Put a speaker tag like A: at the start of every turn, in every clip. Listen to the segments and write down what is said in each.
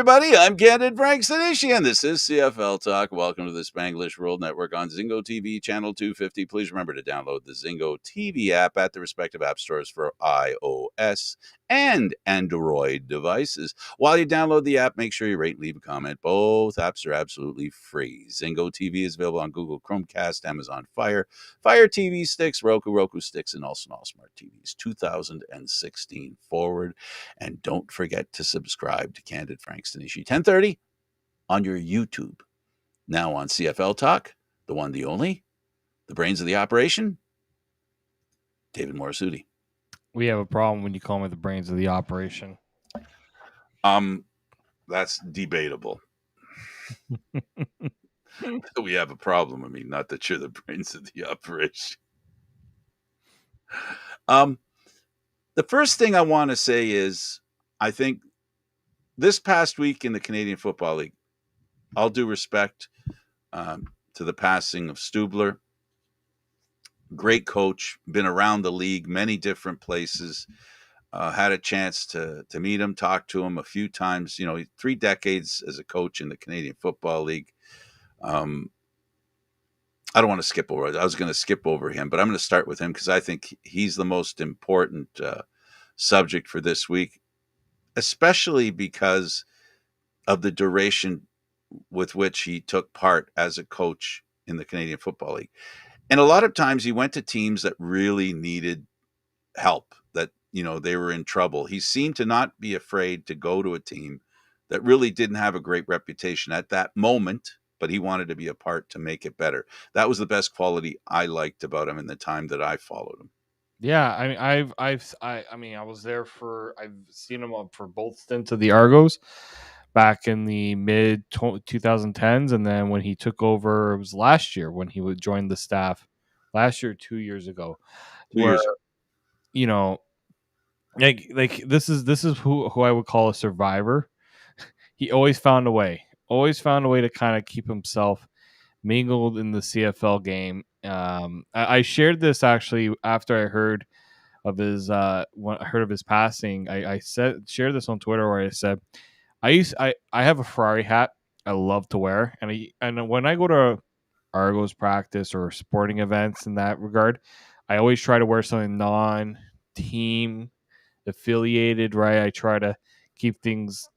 A: everybody. I'm Candid Stanisci, and this is CFL Talk. Welcome to the Spanglish World Network on Zingo TV, channel 250. Please remember to download the Zingo TV app at the respective app stores for iOS and Android devices. While you download the app, make sure you rate and leave a comment. Both apps are absolutely free. Zingo TV is available on Google Chromecast, Amazon Fire TV sticks, Roku sticks, and also all smart TVs 2016 forward. And don't forget to subscribe to Candid Stanisci 10:30 on your YouTube. Now on CFL Talk, the one, the only, the brains of the operation, David Morassutti.
B: We have a problem when you call me the brains of the operation.
A: That's debatable. We have a problem. I mean, not that you're the brains of the operation. The first thing I want to say is, I think this past week in the Canadian Football League, all due respect to the passing of Stubler, great coach, been around the league, many different places, had a chance to meet him, talk to him a few times, 3 decades as a coach in the Canadian Football League. I don't want to skip over it. I was going to skip over him, but I'm going to start with him because I think he's the most important subject for this week, especially because of the duration with which he took part as a coach in the Canadian Football League. And a lot of times he went to teams that really needed help, that, they were in trouble. He seemed to not be afraid to go to a team that really didn't have a great reputation at that moment, but he wanted to be a part to make it better. That was the best quality I liked about him in the time that I followed him.
B: Yeah, I mean, I was there I've seen him up for both stints of the Argos back in the mid 2010s, and then when he took over, it was last year when he would join the staff. Last year, 2 years ago, where like this is who I would call a survivor. He always found a way to kind of keep himself mingled in the CFL game. I shared this actually after I heard of his passing. I shared this on Twitter where I said I have a Ferrari hat I love to wear, and when I go to Argos practice or sporting events in that regard, I always try to wear something non-team affiliated, right? I try to keep things,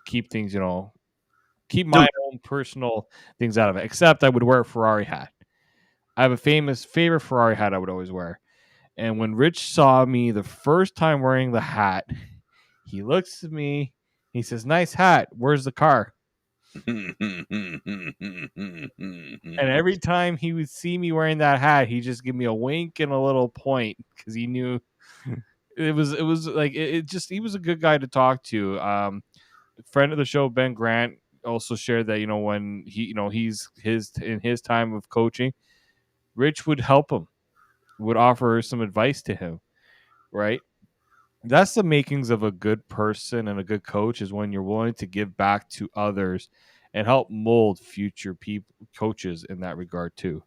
B: keep my own personal things out of it. Except I would wear a Ferrari hat. I have a favorite Ferrari hat I would always wear. And when Rich saw me the first time wearing the hat, he looks at me, he says, "Nice hat. Where's the car?" And every time he would see me wearing that hat, he'd just give me a wink and a little point because he knew it was like he was a good guy to talk to. Friend of the show, Ben Grant, also shared that when he's in his time of coaching, Rich would help him, would offer some advice to him, right? That's the makings of a good person and a good coach, is when you're willing to give back to others and help mold future coaches in that regard too.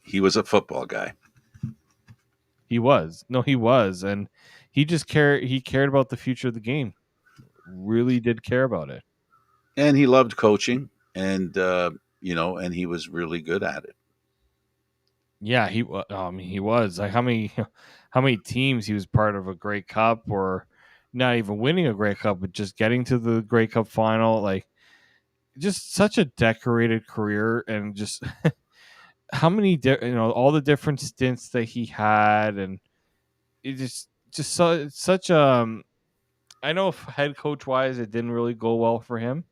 A: He was a football guy.
B: He was, and he just cared. He cared about the future of the game. Really did care about it.
A: And he loved coaching, and and he was really good at it.
B: Yeah, he was. Like, how many teams he was part of a Grey Cup, or not even winning a Grey Cup, but just getting to the Grey Cup final. Like, just such a decorated career, and just how many all the different stints that he had, and it just such I know head coach wise it didn't really go well for him,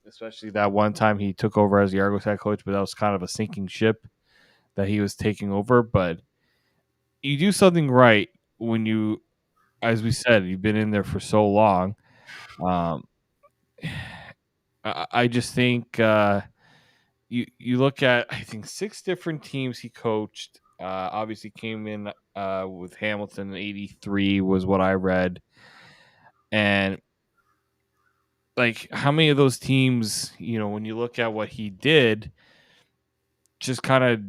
B: especially that one time he took over as the Argos head coach, but that was kind of a sinking ship that he was taking over. But you do something right when you, as we said, you've been in there for so long. I just think you look at, I think, 6 different teams he coached. Obviously came in with Hamilton in '83 was what I read. And like, how many of those teams, when you look at what he did, just kind of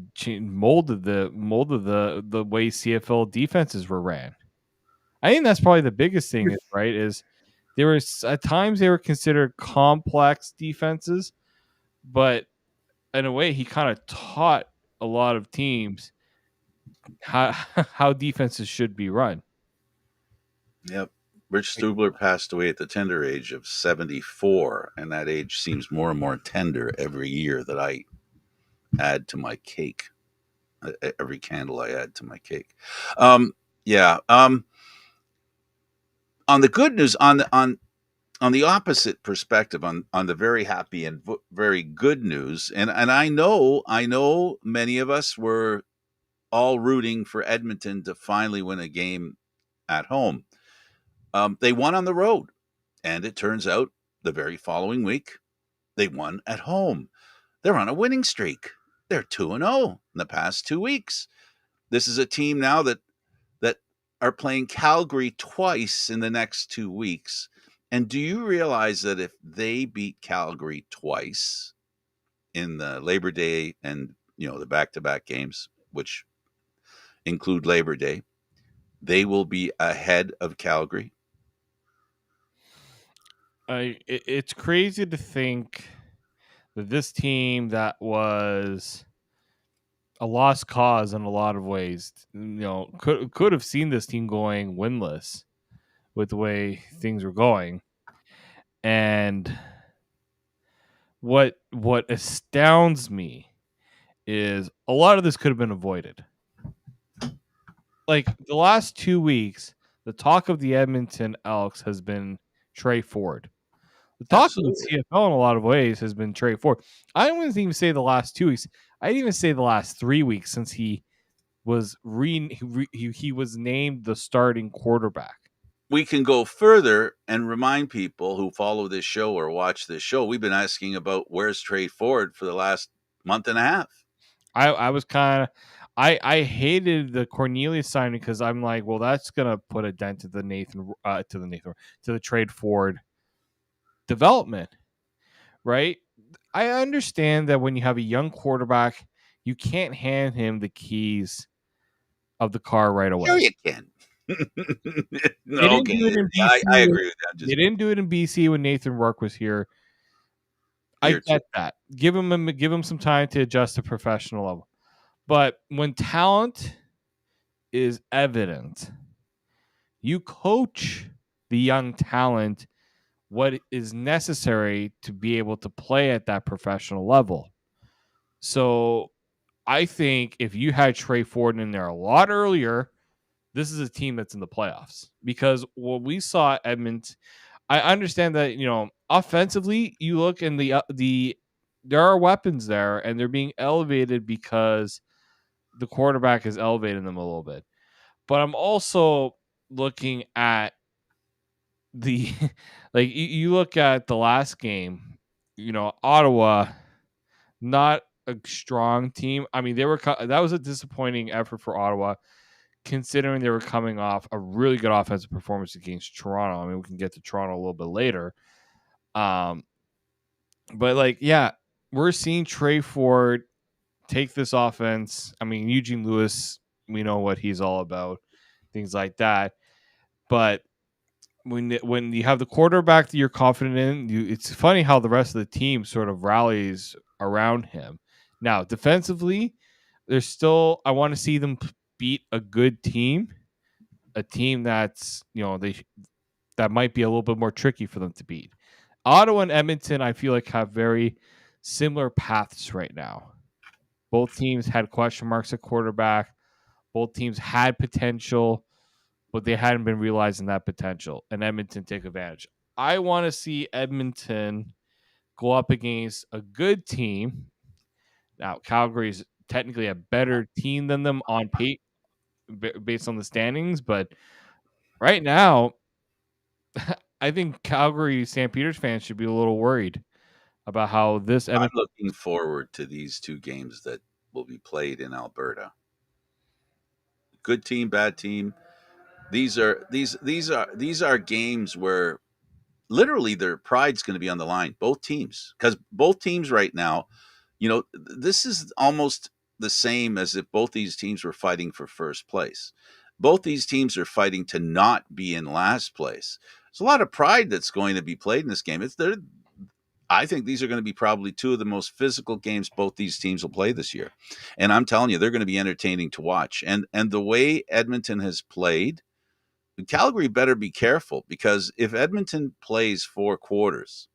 B: molded the way CFL defenses were ran. I think that's probably the biggest thing, right? Is There were at times they were considered complex defenses, but in a way, he kind of taught a lot of teams how how defenses should be run.
A: Yep. Rich Stubler passed away at the tender age of 74, and that age seems more and more tender every year that I add to my cake. Every candle I add to my cake. Um, yeah. On the good news, on the opposite perspective, on the very happy and very good news, and I know many of us were all rooting for Edmonton to finally win a game at home. They won on the road, and it turns out the very following week they won at home. They're on a winning streak. They're 2-0 in the past 2 weeks. This is a team now that are playing Calgary twice in the next 2 weeks. And do you realize that if they beat Calgary twice in the Labor Day and the back-to-back games, which include Labor Day, they will be ahead of Calgary?
B: It's crazy to think that this team that was a lost cause in a lot of ways, could have seen this team going winless with the way things were going. And what astounds me is a lot of this could have been avoided. Like the last 2 weeks, the talk of the Edmonton Elks has been Trey Ford. The talk of the
A: Absolutely.
B: CFL in a lot of ways has been Trey Ford. I don't even say the last 2 weeks. I didn't even say the last 3 weeks since he was he was named the starting quarterback.
A: We can go further and remind people who follow this show or watch this show. We've been asking about where's Trey Ford for the last month and a half.
B: I was kind of I hated the Cornelius signing because I'm like, well, that's gonna put a dent to the to the Trade Ford development, right? I understand that when you have a young quarterback, you can't hand him the keys of the car right
A: Sure,
B: away.
A: you can.
B: They
A: No,
B: didn't
A: okay,
B: do it in
A: I
B: BC.
A: agree with that.
B: They
A: Just
B: didn't do it in BC when Nathan Rourke was here. I
A: here too.
B: get that. Give him some time to adjust to professional level. But when talent is evident, you coach the young talent what is necessary to be able to play at that professional level. So I think if you had Trey Ford in there a lot earlier, this is a team that's in the playoffs. Because what we saw at Edmonton, I understand that offensively, you look in the there are weapons there, and they're being elevated because the quarterback is elevating them a little bit. But I'm also looking at the like you look at the last game, Ottawa, not a strong team. I mean, that was a disappointing effort for Ottawa, considering they were coming off a really good offensive performance against Toronto. I mean, we can get to Toronto a little bit later. Um, but yeah, we're seeing Trey Ford take this offense. I mean, Eugene Lewis, we know what he's all about, things like that. But when you have the quarterback that you're confident in, it's funny how the rest of the team sort of rallies around him. Now, defensively, there's still I want to see them beat a good team, a team that's that might be a little bit more tricky for them to beat. Ottawa and Edmonton, I feel like have very similar paths right now. Both teams had question marks at quarterback. Both teams had potential, but they hadn't been realizing that potential, and Edmonton take advantage. I want to see Edmonton go up against a good team. Now, Calgary's technically a better team than them on paper based on the standings, but right now, I think Calgary St. Peter's fans should be a little worried about how this
A: I'm
B: Edmonton.
A: looking forward to these two games that will be played in Alberta. Good team, bad team. These are games where literally their pride's going to be on the line. Both teams, because both teams right now, this is almost the same as if both these teams were fighting for first place. Both these teams are fighting to not be in last place. There's a lot of pride that's going to be played in this game. I think these are going to be probably two of the most physical games both these teams will play this year. And I'm telling you, they're going to be entertaining to watch. And the way Edmonton has played, Calgary better be careful, because if Edmonton plays 4 quarters,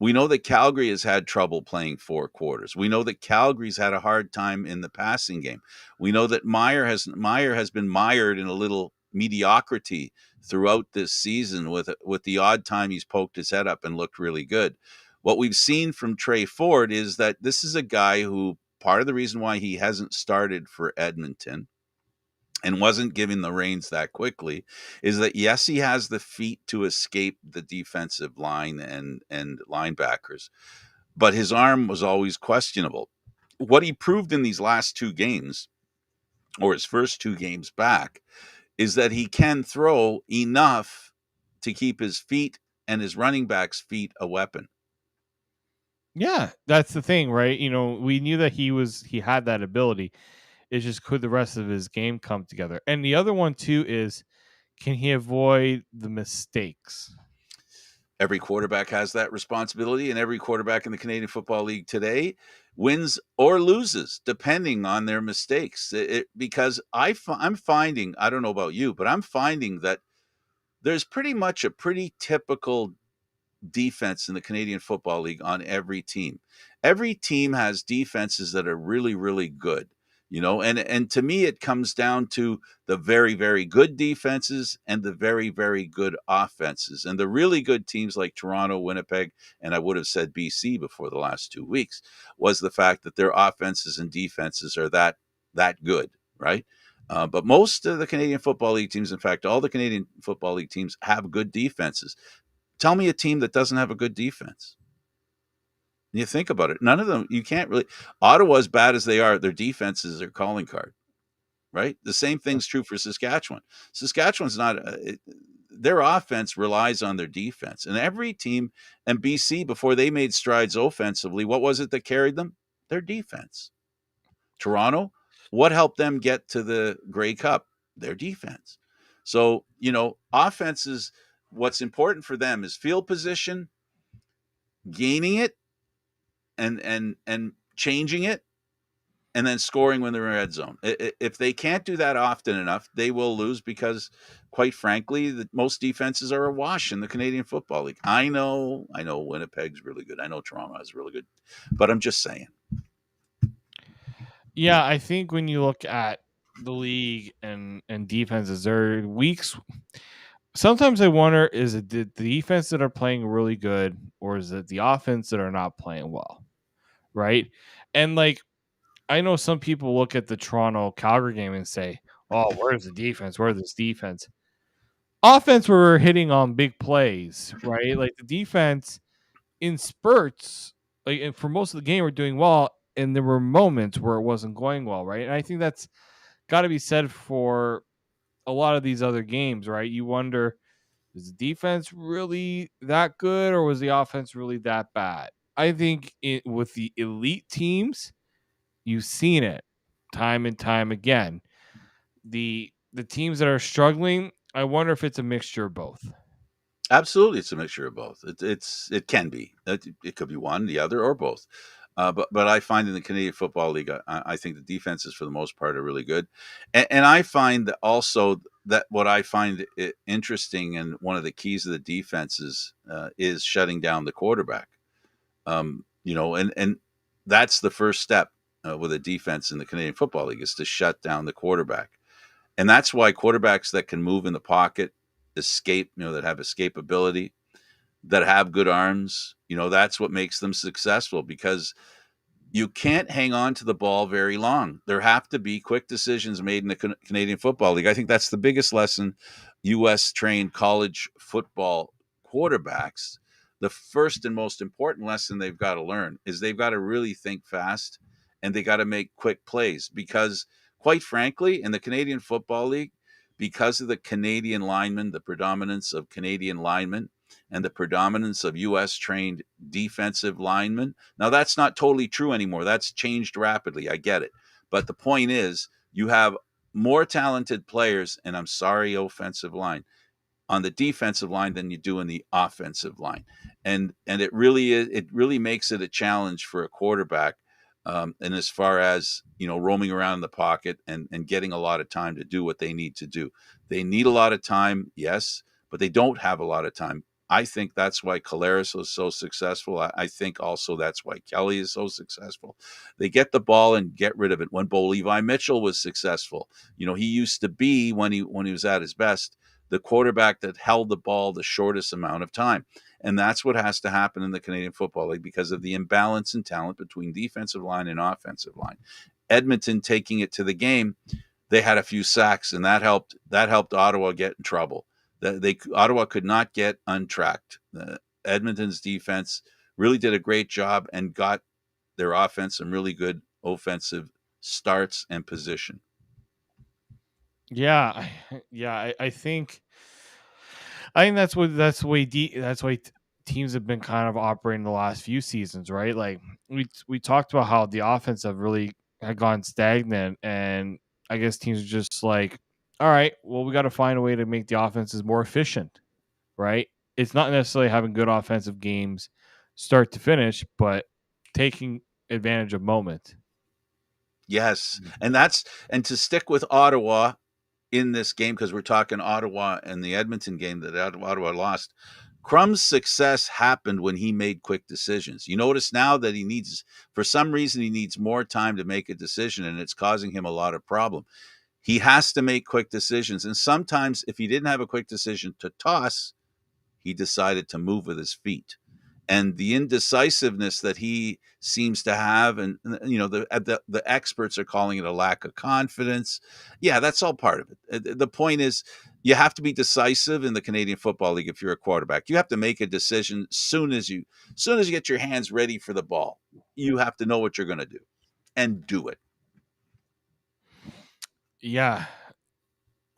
A: we know that Calgary has had trouble playing 4 quarters. We know that Calgary's had a hard time in the passing game. We know that Meyer has been mired in a little mediocrity throughout this season, with the odd time he's poked his head up and looked really good. What we've seen from Trey Ford is that this is a guy who, part of the reason why he hasn't started for Edmonton and wasn't given the reins that quickly, is that yes, he has the feet to escape the defensive line and linebackers, but his arm was always questionable. What he proved in these last 2 games, or his first 2 games back, is that he can throw enough to keep his feet and his running back's feet a weapon.
B: Yeah, that's the thing, right? We knew that he had that ability. It's just, could the rest of his game come together? And the other one too is, can he avoid the mistakes?
A: Every quarterback has that responsibility, and every quarterback in the Canadian Football League today wins or loses depending on their mistakes. Because I'm finding, I don't know about you, but I'm finding that there's pretty much a pretty typical defense in the Canadian Football League on every team. Every team has defenses that are really, really good, and to me, it comes down to the very, very good defenses and the very, very good offenses. And the really good teams like Toronto, Winnipeg, and I would have said BC before the last 2 weeks, was the fact that their offenses and defenses are that good, right? But most of the Canadian Football League teams, in fact, all the Canadian Football League teams, have good defenses. Tell me a team that doesn't have a good defense. You think about it. None of them, you can't really. Ottawa, as bad as they are, their defense is their calling card, right? The same thing's true for Saskatchewan. Saskatchewan's not, their offense relies on their defense. And every team, and BC, before they made strides offensively, what was it that carried them? Their defense. Toronto, what helped them get to the Grey Cup? Their defense. So, offenses, what's important for them is field position, gaining it, and changing it, and then scoring when they're in red zone. If they can't do that often enough, they will lose, because, quite frankly, most defenses are a wash in the Canadian Football League. I know Winnipeg's really good. I know Toronto is really good, but I'm just saying.
B: Yeah, I think when you look at the league and defenses, there are weeks. Sometimes I wonder, is it the defense that are playing really good, or is it the offense that are not playing well, right? And like, I know some people look at the Toronto Calgary game and say, "Oh, where's the defense? Where's this defense?" Offense, we're hitting on big plays, right? Like the defense in spurts, like, and for most of the game, we're doing well, and there were moments where it wasn't going well, right? And I think that's got to be said for a lot of these other games, right? You wonder, is the defense really that good, or was the offense really that bad? I think with the elite teams, you've seen it time and time again. The teams that are struggling, I wonder if it's a mixture of both.
A: Absolutely, it's a mixture of both. It can be. It could be one, the other, or both. But I find in the Canadian Football League, I think the defenses for the most part are really good, and I find that also that what I find interesting, and one of the keys of the defenses, is shutting down the quarterback. And that's the first step with a defense in the Canadian Football League, is to shut down the quarterback. And that's why quarterbacks that can move in the pocket, escape, that have escapability, that have good arms, that's what makes them successful, because you can't hang on to the ball very long. There have to be quick decisions made in the Canadian Football League. I think that's the biggest lesson U.S. trained college football quarterbacks. The first and most important lesson they've got to learn is they've got to really think fast, and they got to make quick plays, because, quite frankly, in the Canadian Football League, because of the Canadian linemen, the predominance of Canadian linemen, and the predominance of U.S. trained defensive linemen. Now, that's not totally true anymore. That's changed rapidly. I get it. But the point is, you have more talented players, and I'm sorry, offensive line, on the defensive line than you do in the offensive line, and it really makes it a challenge for a quarterback. And as far as roaming around in the pocket and getting a lot of time to do what they need to do, they need a lot of time, yes, but they don't have a lot of time. I think that's why Caleres was so successful. I think also that's why Kelly is so successful. They get the ball and get rid of it. When Bo Levi Mitchell was successful, he used to be, when he was at his best, the quarterback that held the ball the shortest amount of time. And that's what has to happen in the Canadian Football League because of the imbalance in talent between defensive line and offensive line. Edmonton taking it to the game, they had a few sacks, and that helped Ottawa get in trouble. Ottawa could not get untracked. Edmonton's defense really did a great job and got their offense some really good offensive starts and position.
B: Yeah, I think that's why teams have been kind of operating the last few seasons, right? Like we talked about how the offense had gone stagnant, and I guess teams are just like, all right, well, we got to find a way to make the offenses more efficient, right? It's not necessarily having good offensive games start to finish, but taking advantage of moment.
A: Yes, and to stick with Ottawa in this game, because we're talking Ottawa and the Edmonton game that Ottawa lost. Crum's success happened when he made quick decisions. You notice now that for some reason, he needs more time to make a decision, and it's causing him a lot of problem. He has to make quick decisions, and sometimes if he didn't have a quick decision to toss, he decided to move with his feet. And the indecisiveness that he seems to have, and the experts are calling it a lack of confidence. Yeah, that's all part of it. The point is, you have to be decisive in the Canadian Football League. If you're a quarterback, you have to make a decision soon as you get your hands ready for the ball. You have to know what you're going to do and do it.
B: Yeah,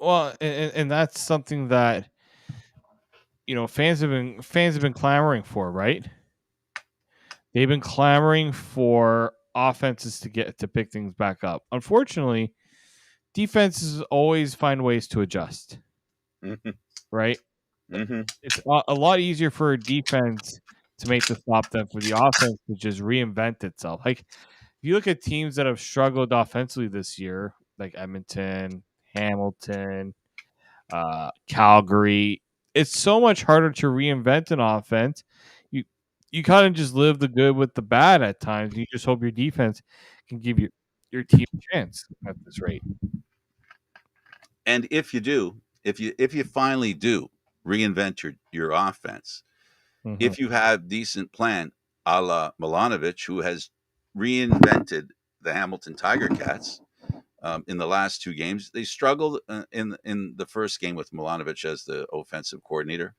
B: well, and that's something that fans have been clamoring for, right? They've been clamoring for offenses to pick things back up. Unfortunately, defenses always find ways to adjust,
A: Mm-hmm.
B: right?
A: Mm-hmm.
B: It's a lot easier for a defense to make the stop than for the offense to just reinvent itself. Like if you look at teams that have struggled offensively this year, like Edmonton, Hamilton, Calgary, it's so much harder to reinvent an offense. You kind of just live the good with the bad at times. You just hope your defense can give your team a chance at this rate.
A: And if you finally do reinvent your offense,
B: Mm-hmm.
A: if you have decent plan, a la Milanovic, who has reinvented the Hamilton Tiger Cats in the last two games. They struggled in the first game with Milanovic as the offensive coordinator,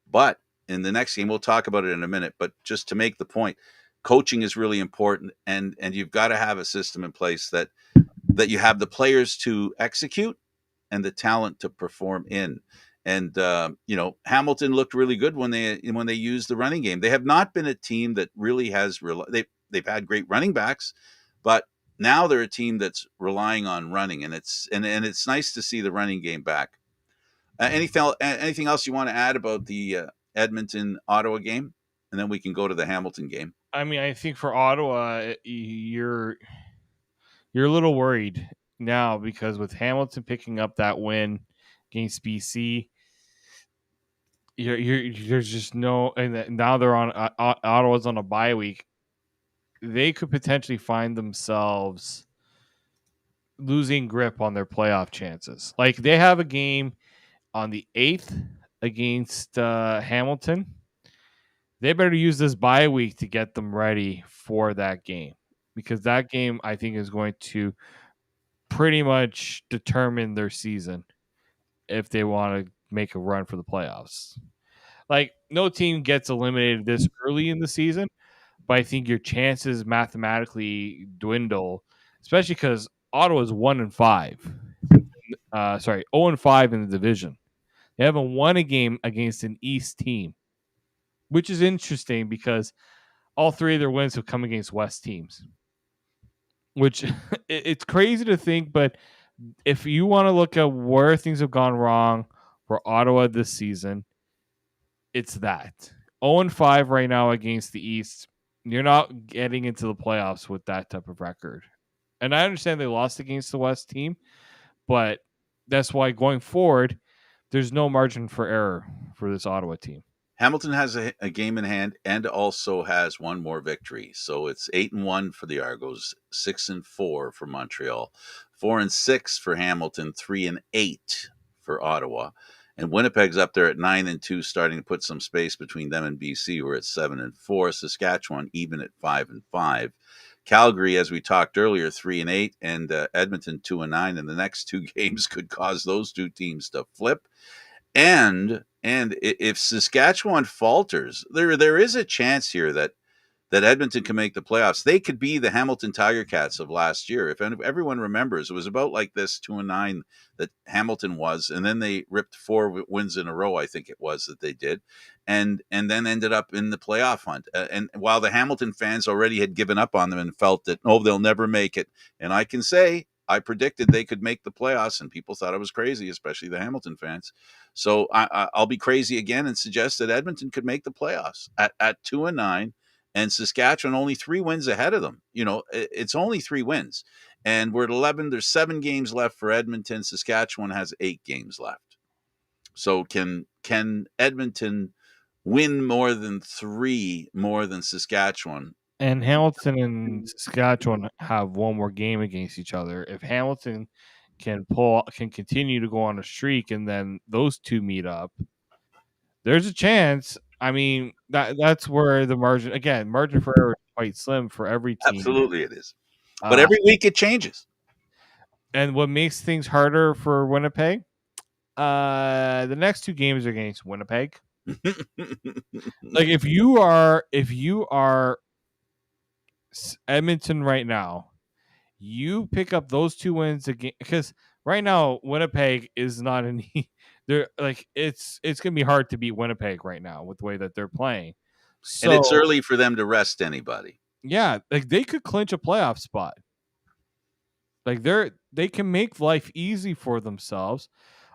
A: but in the next game, we'll talk about it in a minute. But just to make the point, coaching is really important, and you've got to have a system in place that you have the players to execute and the talent to perform in. And Hamilton looked really good when they used the running game. They have not been a team that really has they've had great running backs, but now they're a team that's relying on running, and it's nice to see the running game back. Anything else you want to add about the Edmonton Ottawa game, and then we can go to the Hamilton game.
B: I mean, I think for Ottawa, you're a little worried now because with Hamilton picking up that win against BC, there's just no, and now they're on Ottawa's on a bye week. They could potentially find themselves losing grip on their playoff chances. Like they have a game on the 8th against Hamilton. They better use this bye week to get them ready for that game because that game I think is going to pretty much determine their season if they want to make a run for the playoffs. Like no team gets eliminated this early in the season, but I think your chances mathematically dwindle, especially because Ottawa's 1-5. 0-5 in the division. They haven't won a game against an East team, which is interesting because all three of their wins have come against West teams. Which it's crazy to think, but if you want to look at where things have gone wrong for Ottawa this season, it's that 0-5 right now against the East. You're not getting into the playoffs with that type of record. And I understand they lost against the West team, but that's why going forward, there's no margin for error for this Ottawa team.
A: Hamilton has a game in hand and also has one more victory. So it's 8-1 for the Argos, 6-4 for Montreal, 4-6 for Hamilton, 3-8 for Ottawa. And Winnipeg's up there at 9-2, starting to put some space between them and BC, who are at 7-4. Saskatchewan even at 5-5. Calgary, as we talked earlier, 3-8, and Edmonton 2-9. And the next two games could cause those two teams to flip. And if Saskatchewan falters, there is a chance here that Edmonton can make the playoffs. They could be the Hamilton Tiger Cats of last year. If everyone remembers, it was about like this 2-9 that Hamilton was, and then they ripped 4 wins in a row, I think it was, that they did, and then ended up in the playoff hunt. And while the Hamilton fans already had given up on them and felt that, oh, they'll never make it, and I can say I predicted they could make the playoffs, and people thought I was crazy, especially the Hamilton fans. So I'll be crazy again and suggest that Edmonton could make the playoffs at 2-9, and Saskatchewan only 3 wins ahead of them. It's only 3 wins, and we're at 11. There's 7 games left for Edmonton. Saskatchewan has 8 games left. So can Edmonton win more than 3 more than Saskatchewan?
B: And Hamilton and Saskatchewan have one more game against each other. If Hamilton can continue to go on a streak, and then those two meet up, there's a chance. I mean, that's where the margin for error is quite slim for every team.
A: Absolutely, it is. But
B: Uh,
A: every week it changes.
B: and what makes things harder for Winnipeg? The next 2 games are against Winnipeg. Like if you are Edmonton right now, you pick up those 2 wins again, because right now Winnipeg is not in. They're like it's gonna be hard to beat Winnipeg right now with the way that they're playing.
A: And it's
B: So
A: early for them to rest anybody.
B: yeah, like they could clinch a playoff spot. Like they can make life easy for themselves.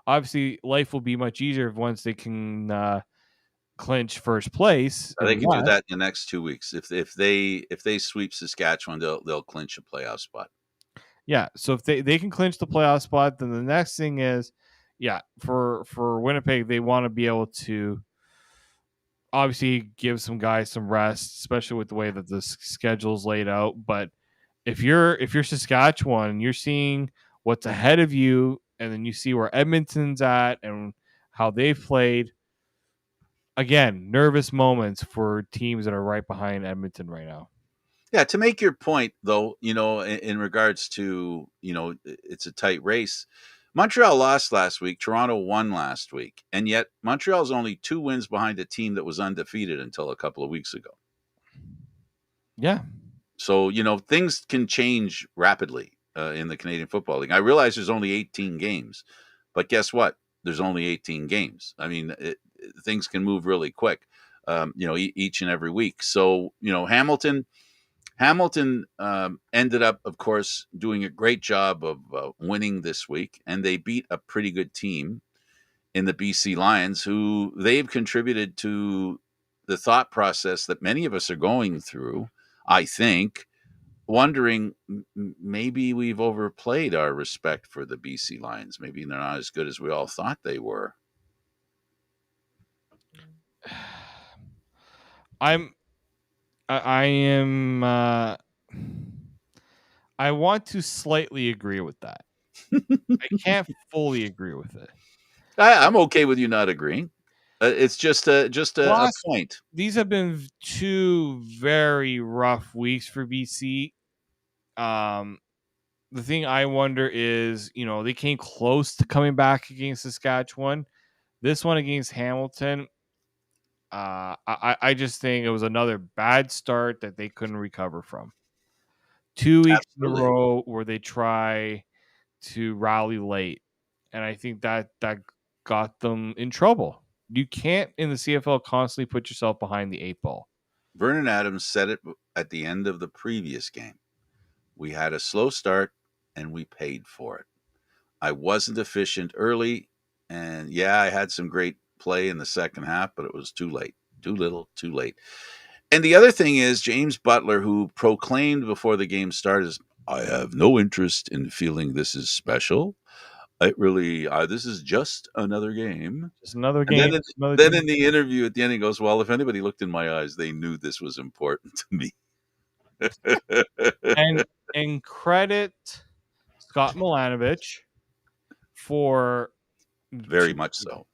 B: Obviously, life will be much easier once they can clinch first place in
A: They
B: the
A: can do
B: West.
A: that in the next 2 weeks. If they sweep Saskatchewan, they'll clinch a playoff spot.
B: Yeah, so if they can clinch the playoff spot, then the next thing is, yeah, for Winnipeg, they want to be able to obviously give some guys some rest, especially with the way that the schedule's laid out. But if you're Saskatchewan, you're seeing what's ahead of you, and then you see where Edmonton's at and how they've played. Again, nervous moments for teams that are right behind Edmonton right now.
A: Yeah, to make your point, though, in regards to, it's a tight race. Montreal lost last week. Toronto won last week. And yet Montreal's only 2 wins behind a team that was undefeated until a couple of weeks ago.
B: Yeah.
A: So, things can change rapidly in the Canadian Football League. I realize there's only 18 games, but guess what? There's only 18 games. I mean, things can move really quick, each and every week. So, Hamilton ended up, of course, doing a great job of winning this week, and they beat a pretty good team in the BC Lions, who they've contributed to the thought process that many of us are going through, I think, wondering maybe we've overplayed our respect for the BC Lions. Maybe they're not as good as we all thought they were.
B: I'm I am I want to slightly agree with that. I can't fully agree with it.
A: I'm okay with you not agreeing. It's just a
B: Plus,
A: point.
B: these have been 2 very rough weeks for BC. Um, the thing I wonder is, they came close to coming back against Saskatchewan. This one against Hamilton, I just think it was another bad start that they couldn't recover from. 2 weeks in a
A: Absolutely.
B: row where they try to rally late, and I think that got them in trouble. You can't in the CFL constantly put yourself behind the 8 ball.
A: Vernon Adams said it at the end of the previous game. We had a slow start and we paid for it. I wasn't efficient early, And yeah, I had some great play in the second half, but it was too late. Too little, too late. And the other thing is James Butler, who proclaimed before the game started, I have no interest in feeling this is special. It really, this is just another game.
B: Just another
A: And
B: game, another
A: then
B: team.
A: in the interview at the end, he goes, "Well, if anybody looked in my eyes, they knew this was important to me."
B: And credit Scott Milanovic for
A: Very much so.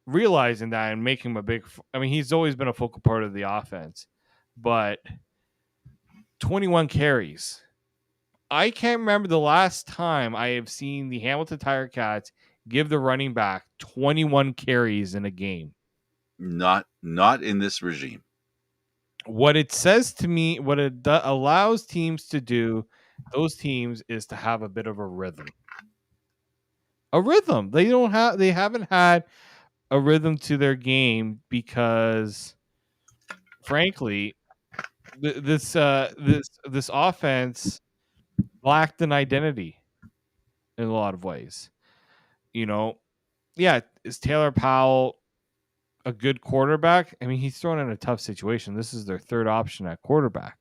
B: realizing that and making him a big. I mean, he's always been a focal part of the offense, but 21 carries. I can't remember the last time I have seen the Hamilton Tiger Cats give the running back 21 carries in a game.
A: Not in this regime.
B: What it says to me, what it allows teams to do, those teams, is to have a bit of a rhythm. A rhythm. They haven't had a rhythm to their game because, frankly, this offense lacked an identity in a lot of ways. You know, yeah, is Taylor Powell a good quarterback? I mean, he's thrown in a tough situation. This is their third option at quarterback,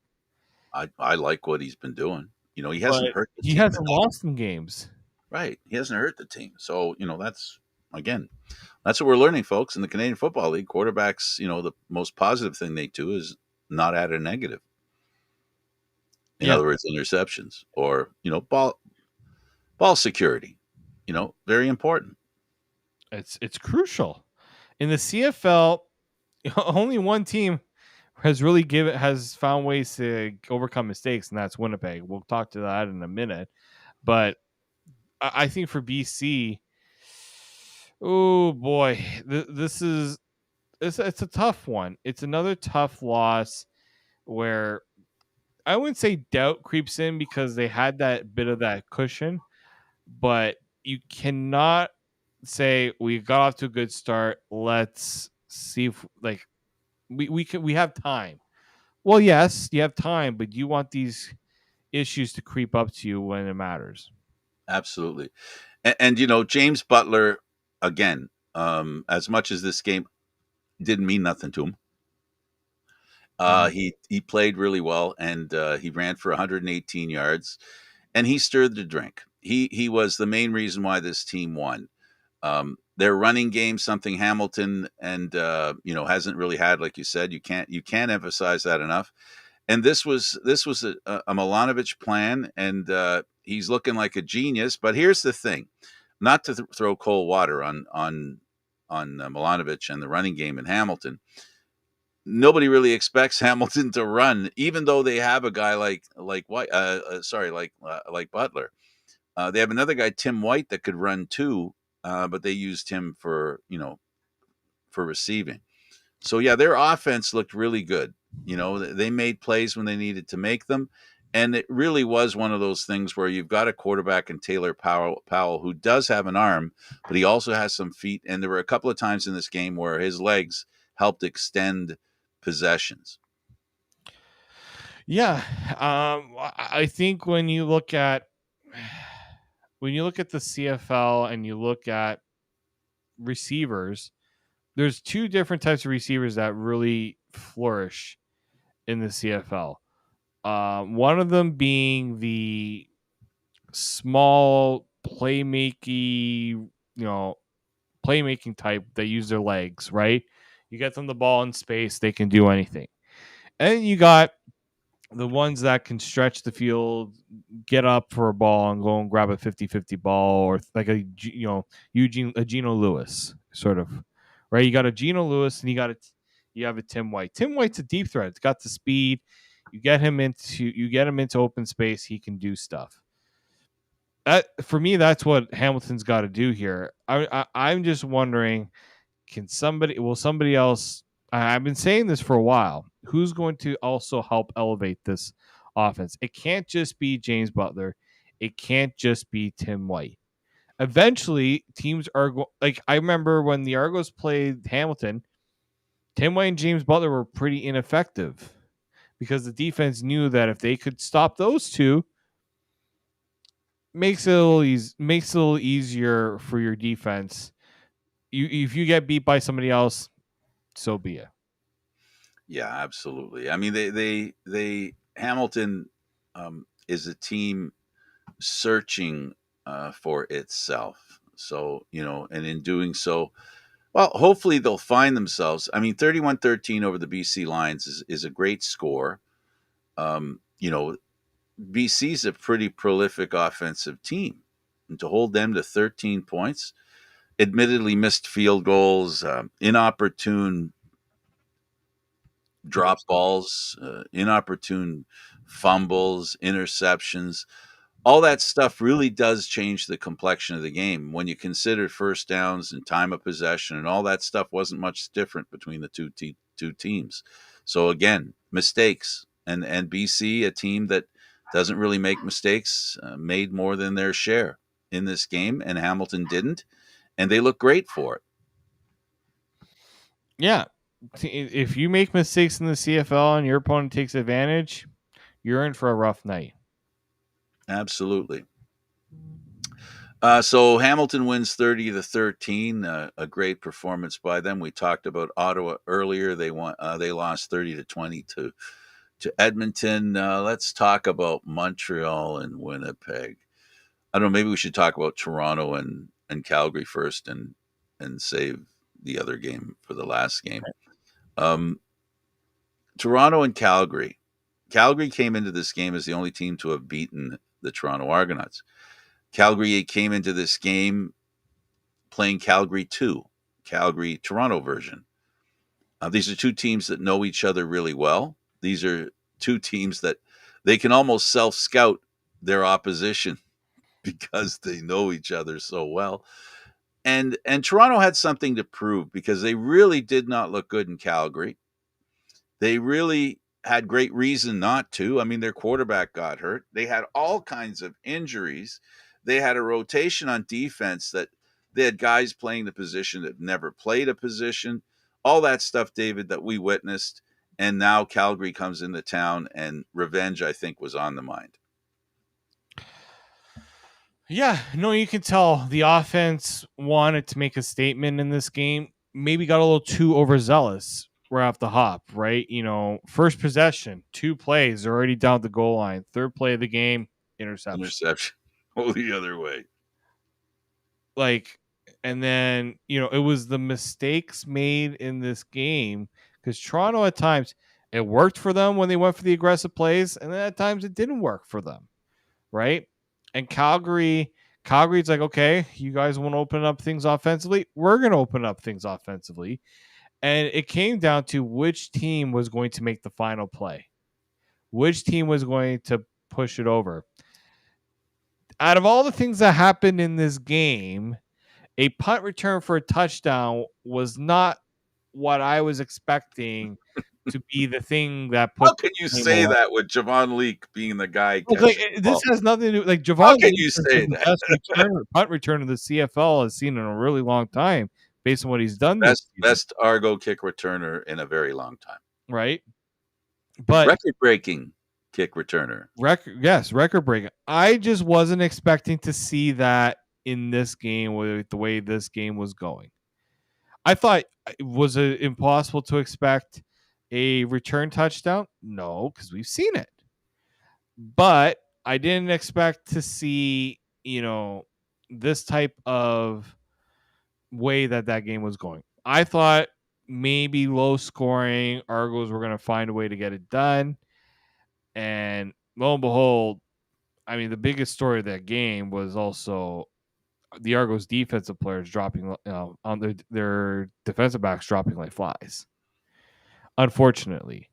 A: I like what he's been doing. He
B: but
A: hasn't hurt the
B: he
A: team
B: hasn't
A: enough.
B: lost in games.
A: Right. He hasn't hurt the team. So, again, that's what we're learning, folks. In the Canadian Football League, quarterbacks, the most positive thing they do is not add a negative. In
B: Yeah,
A: other words, interceptions or, ball security, very important.
B: it's crucial in the CFL. Only one team has found ways to overcome mistakes, and that's Winnipeg. We'll talk to that in a minute, but I think for BC, oh boy, this is it's a tough one. It's another tough loss where I wouldn't say doubt creeps in because they had that bit of that cushion, but you cannot say we got off to a good start. Let's see if we have time. Well, yes, you have time, but you want these issues to creep up to you when it matters.
A: Absolutely. And James Butler, again, as much as this game didn't mean nothing to him,
B: Mhm.
A: he played really well, and he ran for 118 yards, and he stirred the drink. He was the main reason why this team won. Their running game, something Hamilton and hasn't really had, like you said. You can't emphasize that enough. And this was a Milanovic plan, and he's looking like a genius. But here's the thing: not to throw cold water on Milanovic and the running game in Hamilton. Nobody really expects Hamilton to run, even though they have a guy like White. Like Butler. They have another guy, Tim White, that could run too, but they used him for receiving. So yeah, their offense looked really good. They made plays when they needed to make them, and it really was one of those things where you've got a quarterback in Taylor Powell who does have an arm, but he also has some feet. And there were a couple of times in this game where his legs helped extend possessions.
B: Yeah, I think when you look at the CFL and you look at receivers, there's two different types of receivers that really flourish in the CFL. One of them being the small playmaking type that use their legs, right? You get them the ball in space, they can do anything. And you got the ones that can stretch the field, get up for a ball and go and grab a 50-50 ball, or like a Geno Lewis sort of, right? You got a Geno Lewis and you have a Tim White. Tim White's a deep threat. It's got the speed. You get him into open space, he can do stuff. For me, that's what Hamilton's got to do here. I'm just wondering, will somebody else? I've been saying this for a while. Who's going to also help elevate this offense? It can't just be James Butler. It can't just be Tim White. Eventually, teams are like, I remember when the Argos played Hamilton, Tim White and James Butler were pretty ineffective because the defense knew that if they could stop those two, makes it a little easier for your defense if you get beat by somebody else, so be it.
A: Yeah, absolutely. I mean, they Hamilton is a team searching for itself. So, and in doing so, well, hopefully they'll find themselves. I mean, 31-13 over the BC Lions is a great score. Um, you know, BC's a pretty prolific offensive team. And to hold them to 13 points, admittedly missed field goals, inopportune drop balls, inopportune fumbles, interceptions. All that stuff really does change the complexion of the game. When you consider first downs and time of possession and all that stuff wasn't much different between the two teams. So again, mistakes and BC, a team that doesn't really make mistakes, made more than their share in this game, and Hamilton didn't, and they look great for it.
B: Yeah, if you make mistakes in the CFL and your opponent takes advantage, you're in for a rough night.
A: Absolutely. So Hamilton wins 30-13. A great performance by them. We talked about Ottawa earlier. They won. They lost 30-20 to Edmonton. Let's talk about Montreal and Winnipeg. I don't know. Maybe we should talk about Toronto and Calgary first, and save the other game for the last game. Um, Toronto and Calgary. Calgary came into this game as the only team to have beaten the Toronto Argonauts. Calgary came into this game playing Calgary 2, Calgary Toronto version. These are two teams that know each other really well. These are two teams that they can almost self scout their opposition because they know each other so well. And Toronto had something to prove because they really did not look good in Calgary. They really had great reason not to. I mean, their quarterback got hurt. They had all kinds of injuries. They had a rotation on defense that they had guys playing the position that never played a position. All that stuff, David, that we witnessed. And now Calgary comes into town, and revenge, I think, was on the mind.
B: Yeah, no, you can tell the offense wanted to make a statement in this game. Maybe got a little too overzealous right off the hop, right? First possession, 2 plays, they're already down the goal line. Third play of the game, interception.
A: Interception. Oh, the other way.
B: And then, it was the mistakes made in this game because Toronto at times, it worked for them when they went for the aggressive plays, and then at times it didn't work for them, right? And Calgary's like, okay, you guys want to open up things offensively? We're going to open up things offensively. And it came down to which team was going to make the final play, which team was going to push it over. Out of all the things that happened in this game, a punt return for a touchdown was not what I was expecting to be the thing that put.
A: How can you say that with Javon Leake being the guy
B: Like,
A: catching?
B: this has nothing to do. Like,
A: How
B: Javon
A: can
B: Leake
A: you
B: has
A: say
B: been the
A: that?
B: best punt returner the CFL has seen in a really long time, based on what he's done this season,
A: Best Argo kick returner in a very long time.
B: right? But
A: Record-breaking kick returner.
B: record breaking. I just wasn't expecting to see that in this game with the way this game was going. I thought, was it impossible to expect a return touchdown? No, because we've seen it. But I didn't expect to see, this type of way that game was going. I thought maybe low scoring, Argos were going to find a way to get it done. And lo and behold, I mean, the biggest story of that game was also the Argos defensive players dropping, on their defensive backs dropping like flies, unfortunately.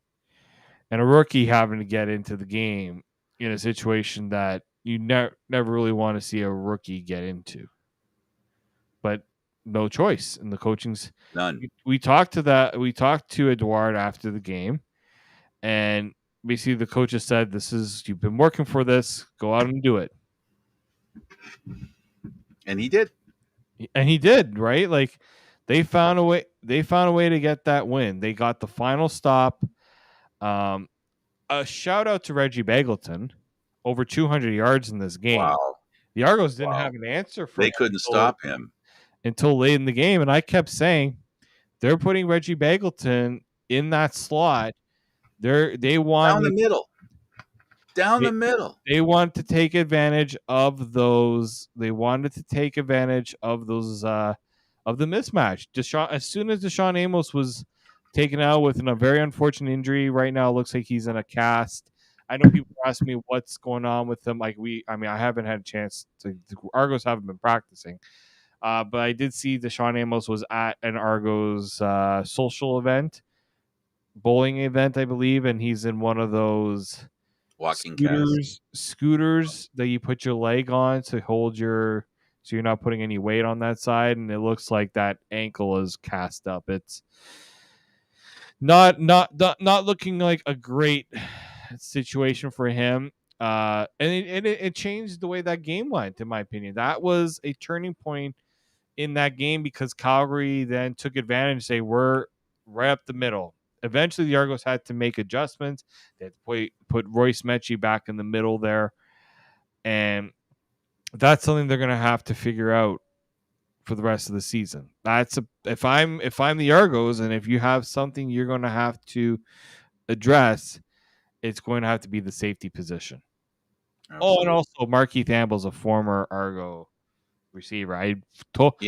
B: And a rookie having to get into the game in a situation that you never really want to see a rookie get into. But no choice. And the coaching's
A: None.
B: we talked to Eduard after the game, and basically the coaches said, you've been working for this, go out and do it.
A: And he did.
B: And he did, right? Like, they found a way to get that win. They got the final stop. A shout out to Reggie Bagleton, over 200 yards in this game.
A: Wow.
B: The Argos didn't have an answer for
A: They
B: him
A: couldn't stop him.
B: until late in the game, and I kept saying they're putting Reggie Bagleton in that slot. They
A: Down the
B: wanted
A: middle. Down
B: they,
A: the middle.
B: they want to take advantage of those. They wanted to take advantage of those of the mismatch. As soon as Deshaun Amos was taken out with a very unfortunate injury, right now it looks like he's in a cast. I know people ask me what's going on with him. I haven't had a chance to. The Argos haven't been practicing, but I did see Deshaun Amos was at an Argos social event, bowling event, I believe, and he's in one of those
A: Walking cast.
B: scooters that you put your leg on to hold so you're not putting any weight on that side, and it looks like that ankle is cast up. It's not looking like a great situation for him. And it changed the way that game went, in my opinion. That was a turning point in that game because Calgary then took advantage. They were right up the middle. Eventually, the Argos had to make adjustments. They had to put Royce Mechie back in the middle there, and that's something they're going to have to figure out for the rest of the season. If I'm the Argos, and if you have something you're going to have to address, it's going to have to be the safety position.
A: Absolutely.
B: Oh, and also Markeith Amble's a former Argo receiver.
A: He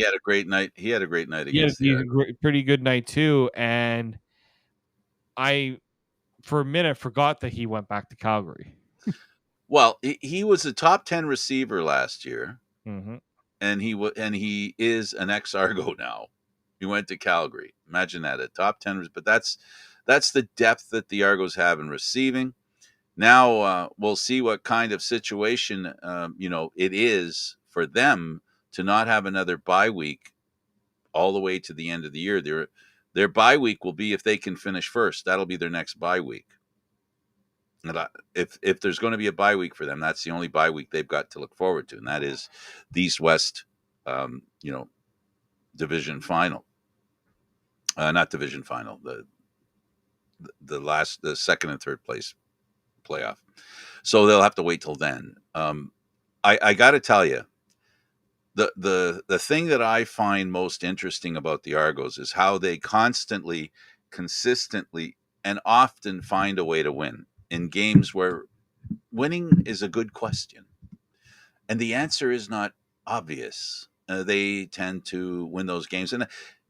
A: had a great night. He had a great night
B: He had
A: against the Argos.
B: a pretty good night too, and I, for a minute, forgot that he went back to Calgary.
A: Well, he was a top 10 receiver last year,
B: Mm-hmm.
A: and he is an ex Argo now. He went to Calgary. Imagine that, a top 10. But that's the depth that the Argos have in receiving. Now we'll see what kind of situation it is for them to not have another bye week all the way to the end of the year. Their bye week will be if they can finish first. That'll be their next bye week. And if there's going to be a bye week for them, that's the only bye week they've got to look forward to, and that is the East West, division final. Not division final. The second and third place playoff. So they'll have to wait till then. I got to tell you, the thing that I find most interesting about the Argos is how they constantly, consistently, and often find a way to win in games where winning is a good question. And the answer is not obvious. They tend to win those games. And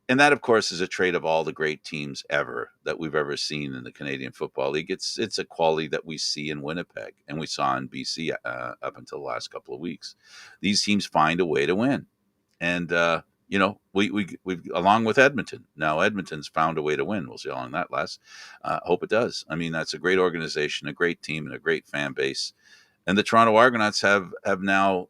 A: that, of course, is a trait of all the great teams ever that we've ever seen in the Canadian Football League. It's a quality that we see in Winnipeg and we saw in BC up until the last couple of weeks. These teams find a way to win. And, we've along with Edmonton. Now Edmonton's found a way to win. We'll see how long that lasts. Hope it does. I mean, that's a great organization, a great team, and a great fan base. And the Toronto Argonauts have now,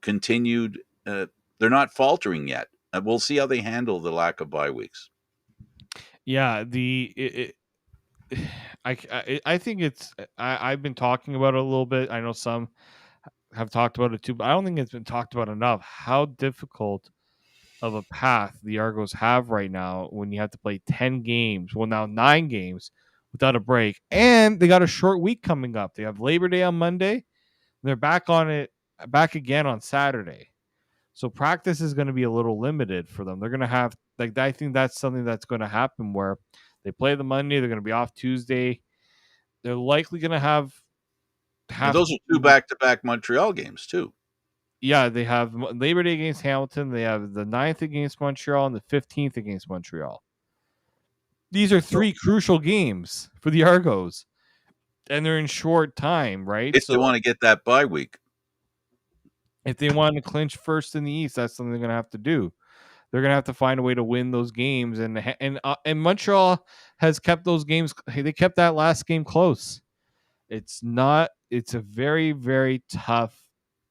A: continued. They're not faltering yet. We'll see how they handle the lack of bye weeks.
B: Yeah, I think I've been talking about it a little bit. I know some have talked about it too, but I don't think it's been talked about enough. How difficult of a path the Argos have right now when you have to play 10 games, well now 9 games without a break, and they got a short week coming up. They have Labor Day on Monday. They're back again on Saturday. So practice is going to be a little limited for them. They're going to have I think that's something that's going to happen where they play the Monday, they're going to be off Tuesday. They're likely going to have
A: And those are 2 back-to-back Montreal games too.
B: Yeah, they have Labor Day against Hamilton. They have the 9th against Montreal and the 15th against Montreal. These are 3 crucial games for the Argos, and they're in short time, right?
A: If they want to get that bye week.
B: If they want to clinch first in the East, that's something they're going to have to do. They're going to have to find a way to win those games, and Montreal has kept those games. They kept that last game close. It's a very, very tough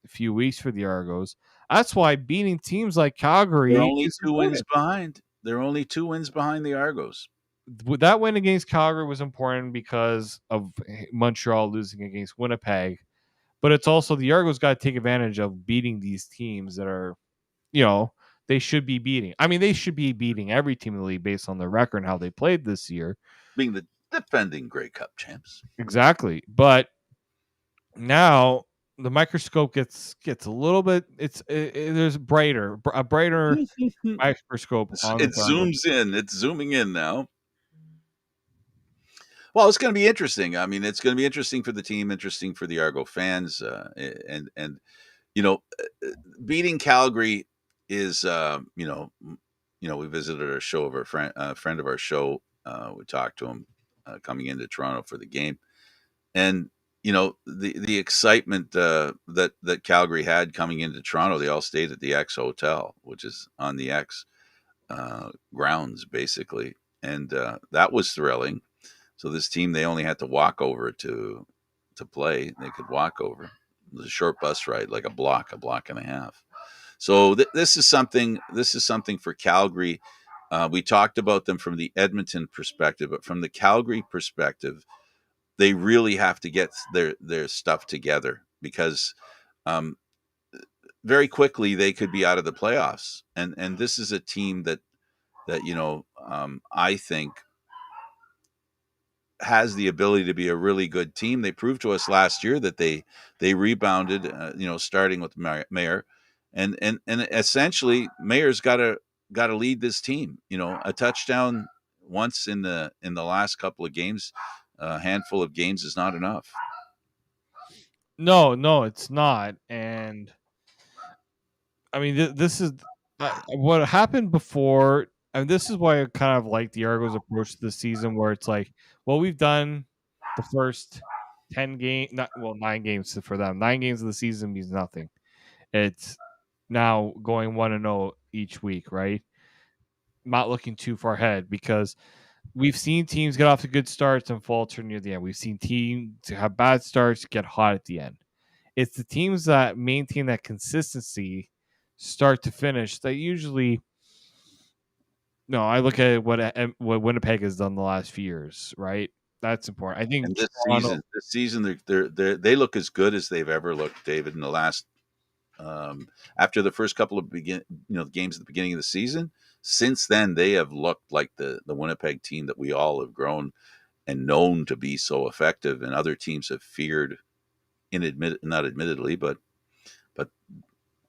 B: few weeks for the Argos. That's why beating teams like Calgary.
A: They're only 2 wins behind. They're only 2 wins behind the Argos.
B: That win against Calgary was important because of Montreal losing against Winnipeg. But it's also the Argos got to take advantage of beating these teams that are, they should be beating. I mean, they should be beating every team in the league based on their record and how they played this year.
A: Being the defending Grey Cup champs.
B: Exactly. But now the microscope gets a little bit. There's a brighter microscope on
A: It
B: this Argo.
A: zooms in. It's zooming in now. Well, it's going to be interesting. I mean, it's going to be interesting for the team, interesting for the Argo fans, and you know, beating Calgary is we visited our show of a friend of our show. We talked to him coming into Toronto for the game, and the excitement that Calgary had coming into Toronto. They all stayed at the X Hotel, which is on the X grounds, basically, and that was thrilling. So this team, they only had to walk over to play. They could walk over. It was a short bus ride, like a block and a half. So this is something. This is something for Calgary. We talked about them from the Edmonton perspective, but from the Calgary perspective, they really have to get their stuff together because um, very quickly they could be out of the playoffs. And this is a team that I think has the ability to be a really good team. They proved to us last year that they rebounded. Starting with Mayer, and essentially Mayer's got to lead this team. A touchdown once in the last couple of games, a handful of games is not enough.
B: No, no, it's not. And I mean, this is what happened before. And this is why I kind of like the Argos' approach to the season, where it's like, well, we've done the first 9 games for them. 9 games of the season means nothing. It's now going 1-0 each week, right? Not looking too far ahead because we've seen teams get off to good starts and falter near the end. We've seen teams have bad starts, get hot at the end. It's the teams that maintain that consistency start to finish that usually. No, I look at what Winnipeg has done the last few years, right? That's important. I think
A: And
B: Toronto.
A: this season, they look as good as they've ever looked, David. In the last after the first couple of games at the beginning of the season, since then they have looked like the Winnipeg team that we all have grown and known to be so effective, and other teams have feared. Not admittedly, but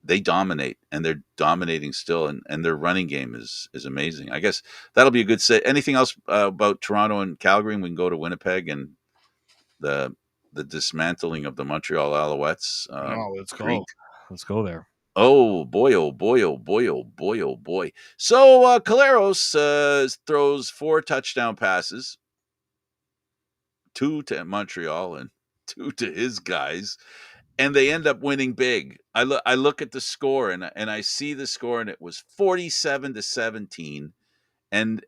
A: they dominate, and they're dominating still, and their running game is amazing. I guess that'll be a good set. Anything else about Toronto and Calgary? And we can go to Winnipeg and the the dismantling of the Montreal Alouettes.
B: No, let's
A: Greek.
B: go. Let's go there.
A: Oh boy! Oh boy! Oh boy! Oh boy! Oh boy! So Caleros throws 4 touchdown passes, 2 to Montreal and 2 to his guys, and they end up winning big. I look at the score and I see the score, and it was 47-17, and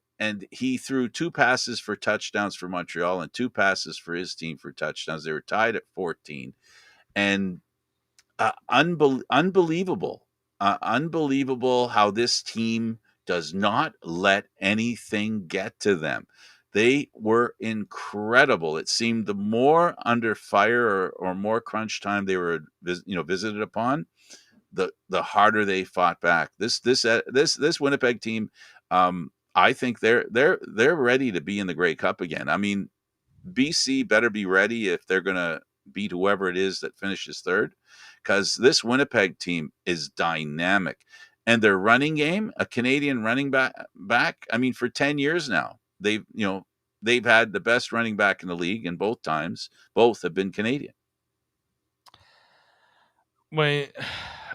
A: he threw 2 passes for touchdowns for Montreal and 2 passes for his team for touchdowns. They were tied at 14, and unbelievable how this team does not let anything get to them. They were incredible. It seemed the more under fire or more crunch time they were visited upon, the harder they fought back. This Winnipeg team, I think they're ready to be in the Grey Cup again. I mean, BC better be ready if they're going to beat whoever it is that finishes third, because this Winnipeg team is dynamic, and their running game, a Canadian running back. I mean, for 10 years now, they've had the best running back in the league, and both have been Canadian.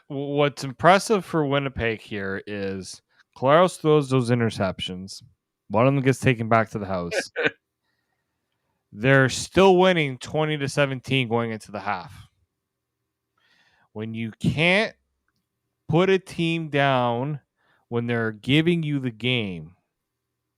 B: What's impressive for Winnipeg here is Claros throws those interceptions. One of them gets taken back to the house. They're still winning 20-17 going into the half. When you can't put a team down when they're giving you the game,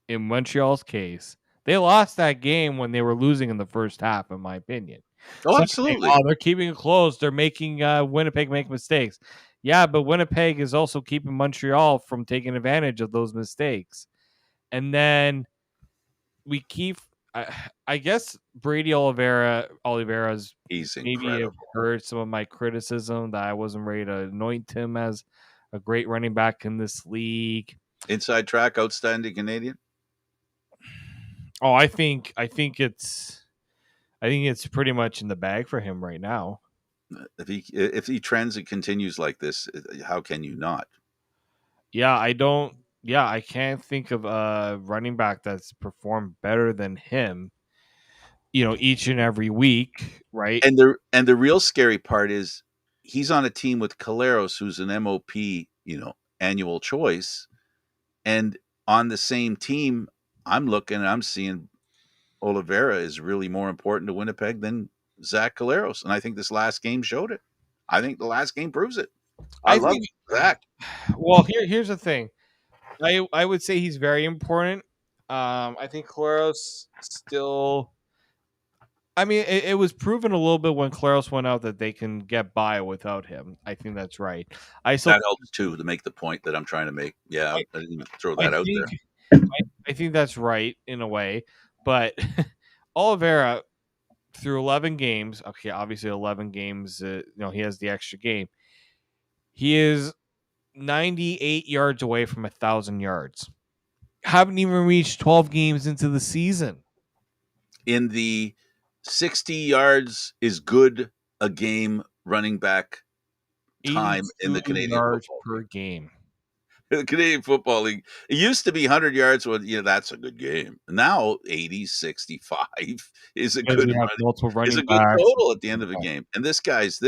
B: in Montreal's case, they lost that game when they were losing in the first half, in my opinion.
A: Oh,
B: Some say,
A: absolutely.
B: they're keeping it close. They're making Winnipeg make mistakes. Yeah, but Winnipeg is also keeping Montreal from taking advantage of those mistakes. And then we keep, I guess, Brady Oliveira's
A: He's
B: maybe have
A: incredible.
B: heard some of my criticism that I wasn't ready to anoint him as a great running back in this league.
A: Inside track, outstanding Canadian.
B: Oh, I think it's pretty much in the bag for him right now.
A: If he trends and continues like this, how can you not?
B: Yeah, I don't. Yeah, I can't think of a running back that's performed better than him. Each and every week, right?
A: And the real scary part is he's on a team with Caleros, who's an MOP, annual choice, and on the same team, I'm seeing Oliveira is really more important to Winnipeg than Zach Caleros, and I think this last game showed it. I think the last game proves it. I
B: I
A: love
B: think.
A: Zach.
B: Well, here's the thing. I would say he's very important. I think Claros still. I mean, it was proven a little bit when Claros went out that they can get by without him. I think that's right. I still.
A: That helps too to make the point that I'm trying to make. Yeah,
B: I,
A: I didn't even throw
B: I
A: that out
B: think.
A: there.
B: I think that's right in a way, but Oliveira through 11 games. Okay, obviously 11 games. He has the extra game. He is 98 yards away from 1,000 yards. Haven't even reached 12 games into the season.
A: In the 60 yards is good a game running back time in
B: 82
A: the Canadian
B: yards
A: Football
B: per
A: League.
B: game.
A: The Canadian Football League. It used to be 100 yards. Well, that's a good game. Now 80, 65 is a
B: Because
A: good
B: you have
A: running
B: multiple
A: is
B: running
A: a good
B: backs.
A: total at the end of a game. And this guy's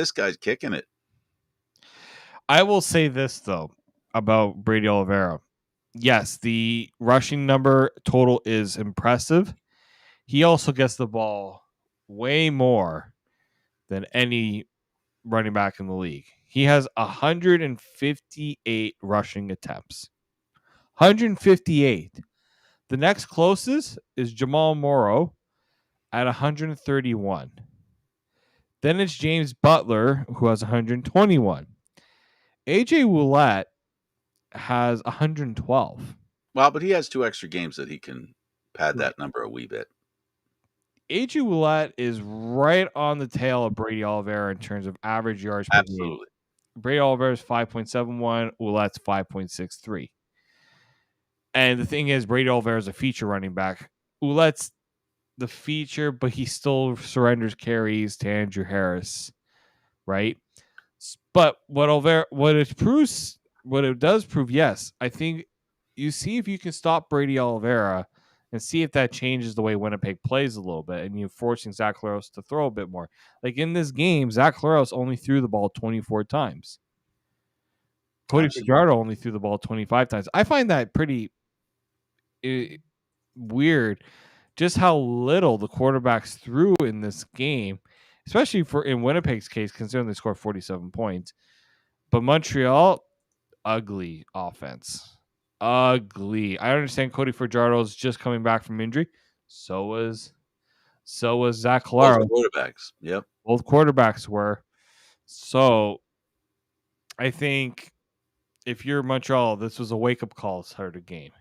A: kicking it.
B: I will say this though about Brady Oliveira. Yes, the rushing number total is impressive. He also gets the ball way more than any running back in the league. He has 158 rushing attempts. 158. The next closest is Jamal Morrow at 131. Then it's James Butler, who has 121. AJ Ouellette has 112.
A: Well, but he has 2 extra games that he can pad
B: Right.
A: that number a wee bit.
B: AJ Ouellette is right on the tail of Brady Oliveira in terms of average yards per game.
A: Absolutely.
B: Brady Oliveira is 5.71, Ouellette's 5.63. And the thing is, Brady Oliveira is a feature running back. Ouellette's the feature, but he still surrenders carries to Andrew Harris, right? But what it does prove, yes, I think you see if you can stop Brady Oliveira and see if that changes the way Winnipeg plays a little bit, and you're forcing Zach Claros to throw a bit more. Like in this game, Zach Claros only threw the ball 24 times. Cody
A: Absolutely.
B: Fajardo only threw the ball 25 times. I find that pretty weird, just how little the quarterbacks threw in this game, especially for in Winnipeg's case, considering they scored 47 points. But Montreal, ugly offense. Ugly. I understand Cody Fajardo is just coming back from injury. So was Zach
A: Both
B: Claro.
A: quarterbacks. Yep.
B: Both quarterbacks were. So I think if you're Montreal, this was a wake up call sort of game.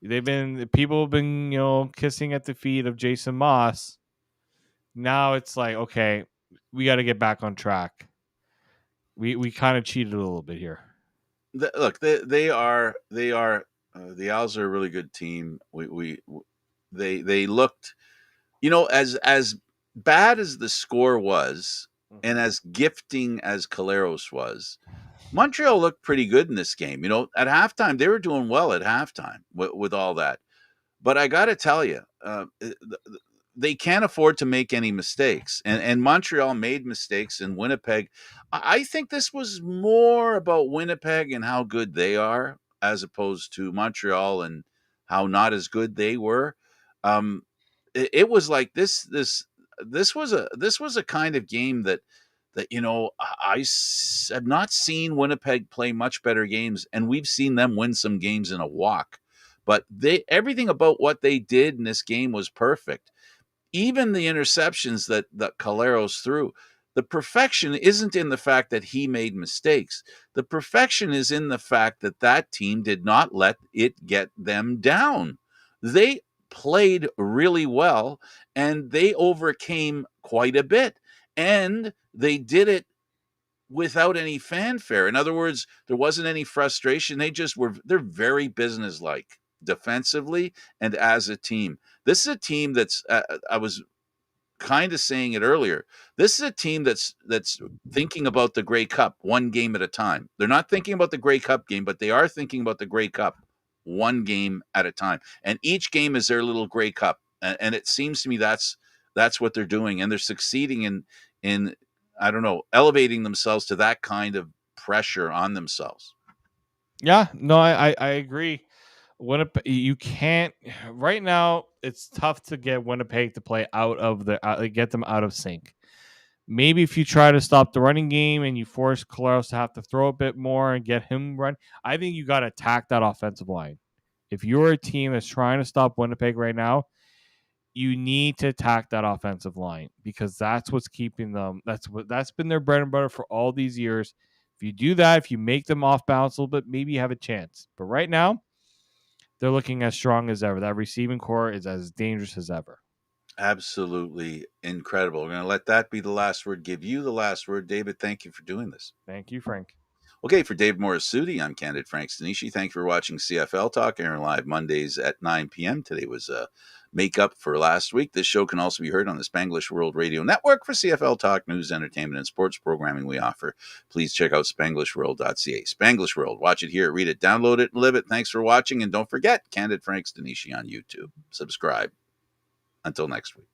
B: People have been, kissing at the feet of Jason Moss. Now it's like, okay, we got to get back on track. We kind of cheated a little bit here.
A: Look, they are the Owls are a really good team. They looked, as bad as the score was, and as gifting as Caleros was. Montreal looked pretty good in this game. At halftime they were doing well at halftime with all that. But I got to tell you, they can't afford to make any mistakes. And Montreal made mistakes in Winnipeg. I think this was more about Winnipeg and how good they are, as opposed to Montreal and how not as good they were. It was like this was a kind of game that have not seen Winnipeg play much better games, and we've seen them win some games in a walk. But everything about what they did in this game was perfect. Even the interceptions that Caleros threw, the perfection isn't in the fact that he made mistakes. The perfection is in the fact that that team did not let it get them down. They played really well, and they overcame quite a bit, and they did it without any fanfare. In other words, there wasn't any frustration. They're very businesslike defensively and as a team. This is a team that's I was kind of saying it earlier. This is a team that's thinking about the Grey Cup one game at a time. They're not thinking about the Grey Cup game, but they are thinking about the Grey Cup one game at a time. And each game is their little Grey Cup. And it seems to me that's what they're doing, and they're succeeding in I don't know, elevating themselves to that kind of pressure on themselves.
B: Yeah, no, I agree. Winnipeg, you can't right now. It's tough to get Winnipeg to play out of get them out of sync. Maybe if you try to stop the running game and you force Claros to have to throw a bit more and get him run, I think you got to attack that offensive line. If you're a team that's trying to stop Winnipeg right now, you need to attack that offensive line because that's what's keeping them. That's been their bread and butter for all these years. If you do that, if you make them off balance a little bit, maybe you have a chance. But right now, they're looking as strong as ever. That receiving core is as dangerous as ever.
A: Absolutely incredible. We're going to let that be the last word. Give you the last word, David. Thank you for doing this.
B: Thank you, Frank.
A: Okay, for Dave Morassutti, I'm Candid Frank Stanisci. Thank you for watching CFL Talk, airing live Mondays at 9 p.m. Today was a makeup for last week. This show can also be heard on the Spanglish World Radio Network for CFL Talk, news, entertainment, and sports programming we offer. Please check out SpanglishWorld.ca. Spanglish World. Watch it, hear it, read it, download it, and live it. Thanks for watching, and don't forget, Candid Frank Stanisci on YouTube. Subscribe. Until next week.